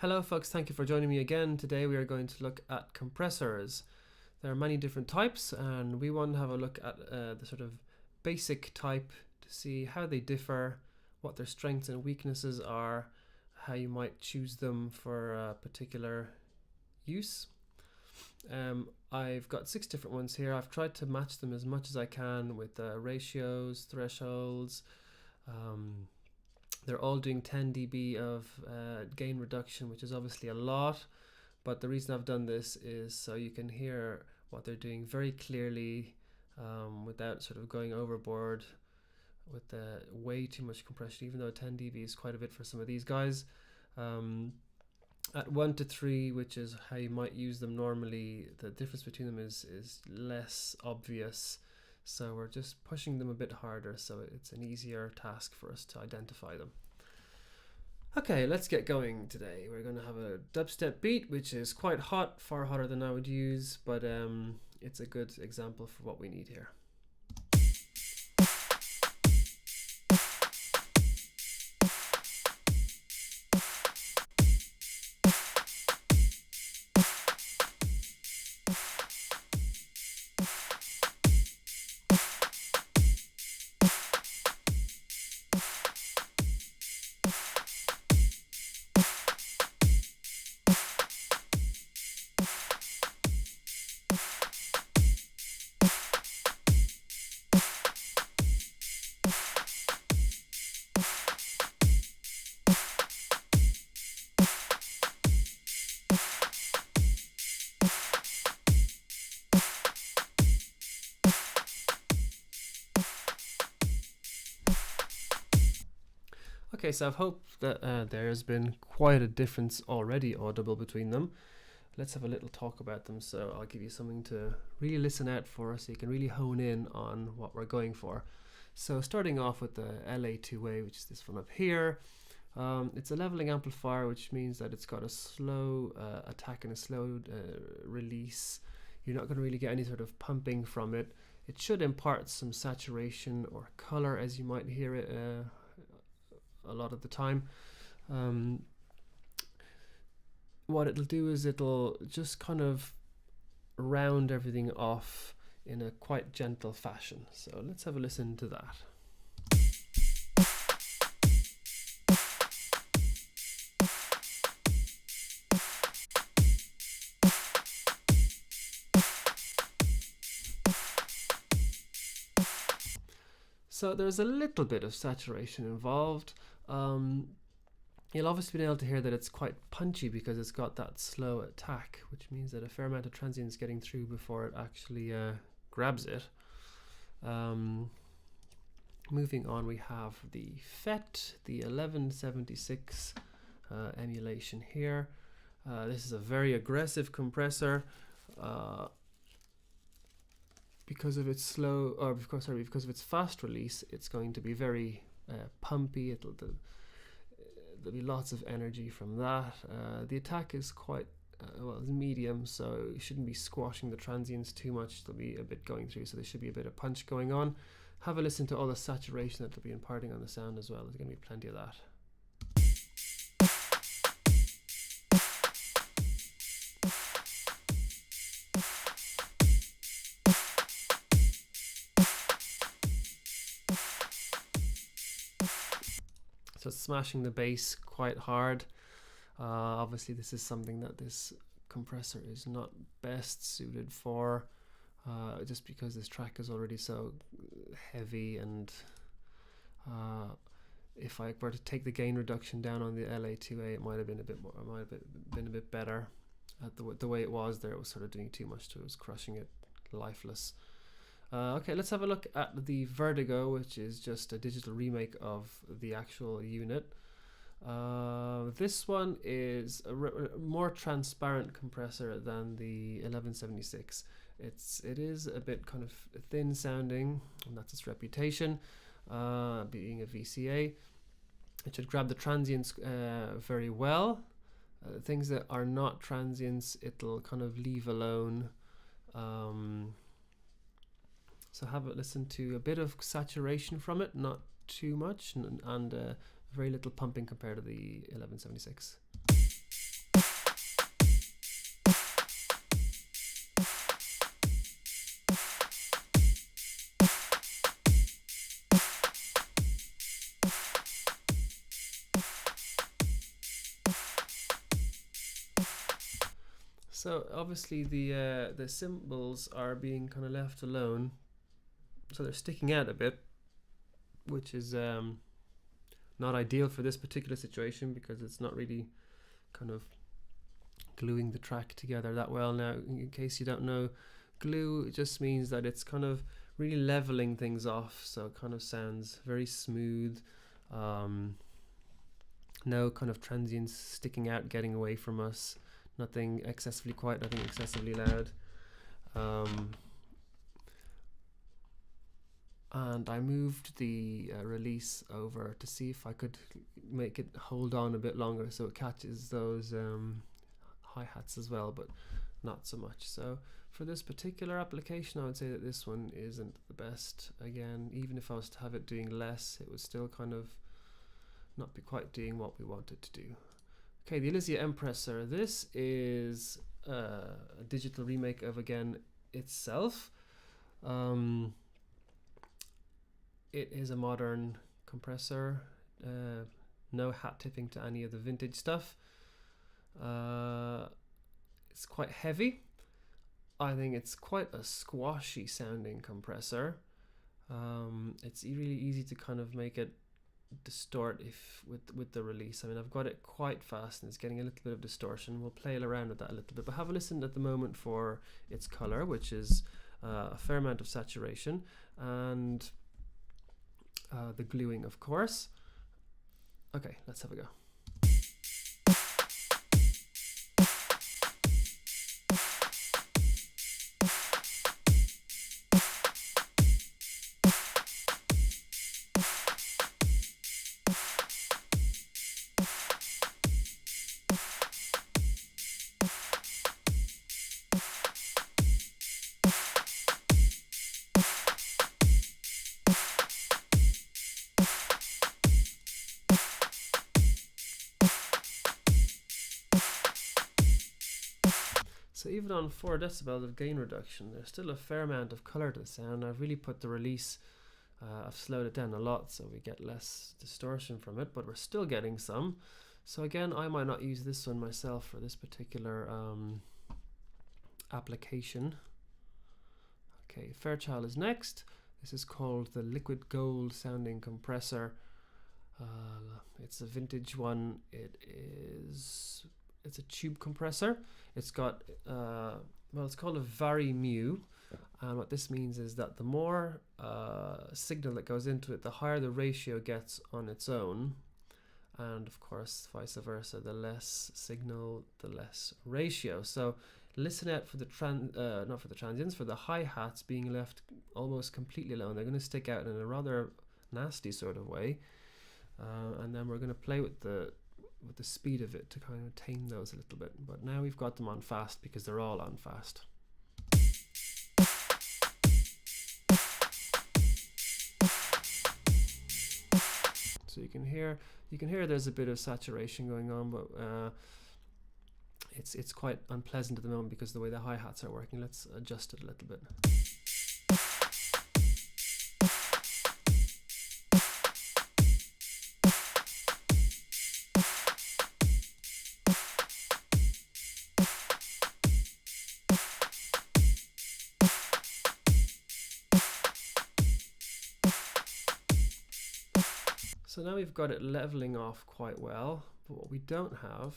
Hello folks, thank you for joining me again. Today we are going to look at compressors. There are many different types and we want to have a look at the sort of basic type to see how they differ, what their strengths and weaknesses are, how you might choose them for a particular use. I've got 6 different ones here. I've tried to match them as much as I can with ratios, thresholds. They're all doing 10 dB of gain reduction, which is obviously a lot, but the reason I've done this is so you can hear what they're doing very clearly without sort of going overboard with way too much compression, even though 10 dB is quite a bit for some of these guys. At 1 to 3, which is how you might use them normally, the difference between them is less obvious. So we're just pushing them a bit harder, so it's an easier task for us to identify them. Okay, let's get going today. We're going to have a dubstep beat, which is quite hot, far hotter than I would use, but it's a good example for what we need here. Okay, so I hope that there has been quite a difference already audible between them. Let's have a little talk about them. So I'll give you something to really listen out for so you can really hone in on what we're going for. So starting off with the LA2A, which is this one up here. It's a leveling amplifier, which means that it's got a slow attack and a slow release. You're not going to really get any sort of pumping from it. It should impart some saturation or color, as you might hear it a lot of the time. What it'll do is it'll just kind of round everything off in a quite gentle fashion. So let's have a listen to that. So there's a little bit of saturation involved. You'll obviously be able to hear that it's quite punchy because it's got that slow attack, which means that a fair amount of transient is getting through before it actually grabs it. Moving on, we have the FET, the 1176 emulation here. This is a very aggressive compressor. Because of its slow, or because of its fast release, it's going to be very pumpy. There'll be lots of energy from that. The attack is quite well, it's medium, so you shouldn't be squashing the transients too much. There'll be a bit going through, so there should be a bit of punch going on. Have a listen to all the saturation that they'll be imparting on the sound as well. There's going to be plenty of that. So it's smashing the bass quite hard. Obviously this is something that this compressor is not best suited for, just because this track is already so heavy, and if I were to take the gain reduction down on the LA2A, it might have been a bit more, it might have been a bit better. The way it was there, it was sort of doing too much to it, it was crushing it lifeless. Okay, let's have a look at the Vertigo, which is just a digital remake of the actual unit. This one is a more transparent compressor than the 1176. It is a bit kind of thin sounding, and that's its reputation, being a VCA. It should grab the transients very well. Things that are not transients, it'll kind of leave alone. So have a listen to a bit of saturation from it, not too much, and very little pumping compared to the 1176. So obviously the symbols are being kind of left alone, so they're sticking out a bit, which is not ideal for this particular situation because it's not really kind of gluing the track together that well. Now, in case you don't know, glue just means that it's kind of really leveling things off, so it kind of sounds very smooth. No kind of transients sticking out, getting away from us. Nothing excessively quiet, nothing excessively loud. And I moved the release over to see if I could make it hold on a bit longer so it catches those hi-hats as well, but not so much. So for this particular application, I would say that this one isn't the best. Again, even if I was to have it doing less, it would still kind of not be quite doing what we want it to do. Okay, the Elysia compressor. This is a digital remake of, again, itself. It is a modern compressor, no hat tipping to any of the vintage stuff. It's quite heavy. I think it's quite a squashy sounding compressor. It's really easy to kind of make it distort with the release. I mean, I've got it quite fast and it's getting a little bit of distortion. We'll play around with that a little bit, but have a listen at the moment for its color, which is a fair amount of saturation, and the gluing, of course. Okay, let's have a go. So even on 4 decibels of gain reduction, there's still a fair amount of color to the sound. I've really put the release, I've slowed it down a lot so we get less distortion from it, but we're still getting some. So again, I might not use this one myself for this particular application. Okay, Fairchild is next. This is called the Liquid Gold sounding compressor. It's a vintage one. It's a tube compressor. It's got, well, it's called a vari-mu, and what this means is that the more signal that goes into it, the higher the ratio gets on its own, and of course vice versa, the less signal, the less ratio. So listen out for the not for the transients, for the hi-hats being left almost completely alone. They're going to stick out in a rather nasty sort of way, and then we're going to play with the speed of it to kind of tame those a little bit. But now we've got them on fast because they're all on fast. So you can hear there's a bit of saturation going on, but it's quite unpleasant at the moment because of the way the hi-hats are working. Let's adjust it a little bit. So now we've got it leveling off quite well, but what we don't have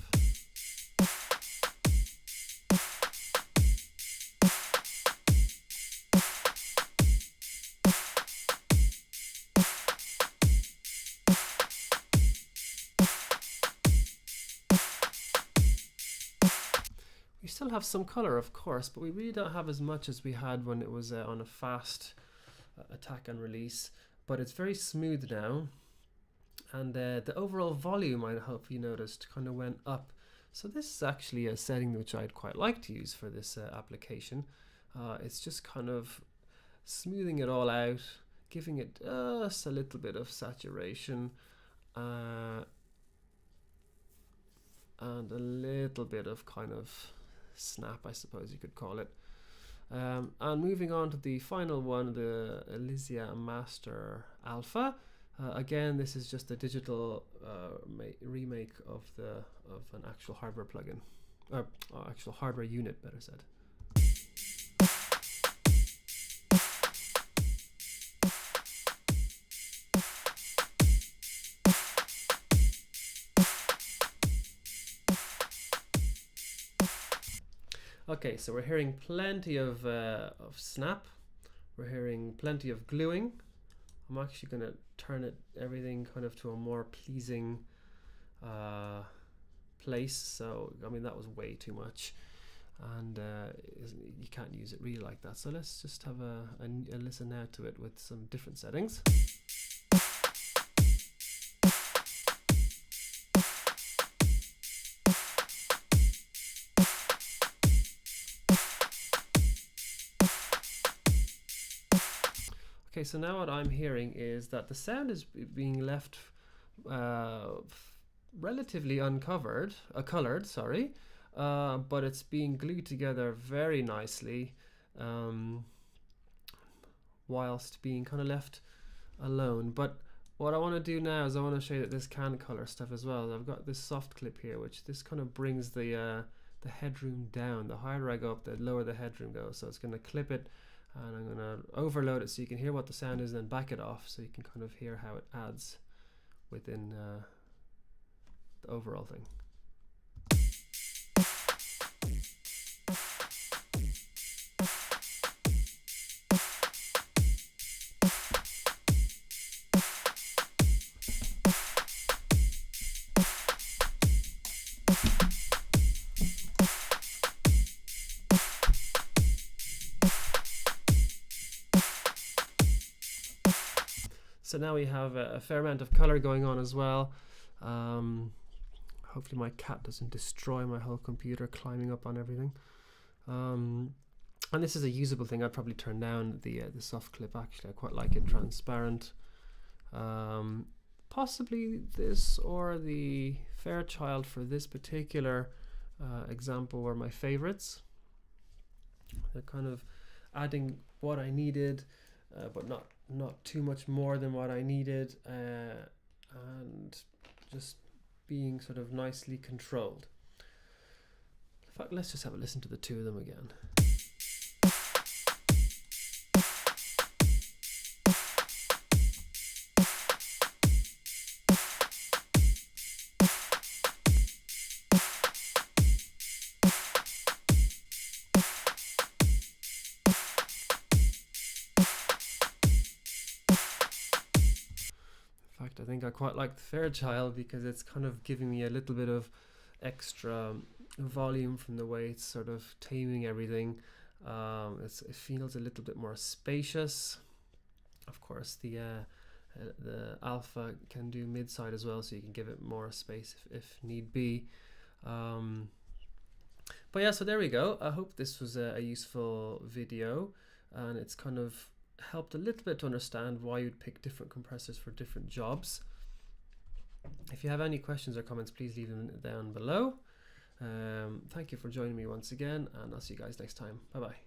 we still have some color, of course, but we really don't have as much as we had when it was on a fast attack and release, but it's very smooth now. And the overall volume, I hope you noticed, kind of went up. So this is actually a setting which I'd quite like to use for this application. It's just kind of smoothing it all out, giving it just a little bit of saturation, and a little bit of kind of snap, I suppose you could call it. And moving on to the final one, the Elysia Master Alpha. Again, this is just a digital remake of an actual hardware plugin. actual hardware unit, better said. Okay, so we're hearing plenty of snap. We're hearing plenty of gluing. I'm actually going to turn everything kind of to a more pleasing place. So, I mean, that was way too much. And you can't use it really like that. So let's just have a listen now to it with some different settings. Okay, so now what I'm hearing is that the sound is being left relatively colored, sorry, but it's being glued together very nicely, whilst being kind of left alone. But what I want to do now is I want to show you that this can color stuff as well. I've got this soft clip here, which this kind of brings the headroom down. The higher I go up, the lower the headroom goes. So it's going to clip it, and I'm going to overload it so you can hear what the sound is, and then back it off so you can kind of hear how it adds within the overall thing. So now we have a fair amount of color going on as well. Hopefully my cat doesn't destroy my whole computer climbing up on everything. And this is a usable thing. I'd probably turn down the soft clip. Actually, I quite like it transparent. Possibly this or the Fairchild for this particular example were my favorites. They're kind of adding what I needed, but not too much more than what I needed, and just being sort of nicely controlled. In fact, let's just have a listen to the two of them again. I think I quite like the Fairchild because it's kind of giving me a little bit of extra volume from the way it's sort of taming everything. It feels a little bit more spacious. Of course, the Alpha can do mid-side as well, so you can give it more space if need be. But yeah, so there we go. I hope this was a useful video, and it's kind of helped a little bit to understand why you'd pick different compressors for different jobs. If you have any questions or comments, please leave them down below. Thank you for joining me once again, and I'll see you guys next time. Bye bye.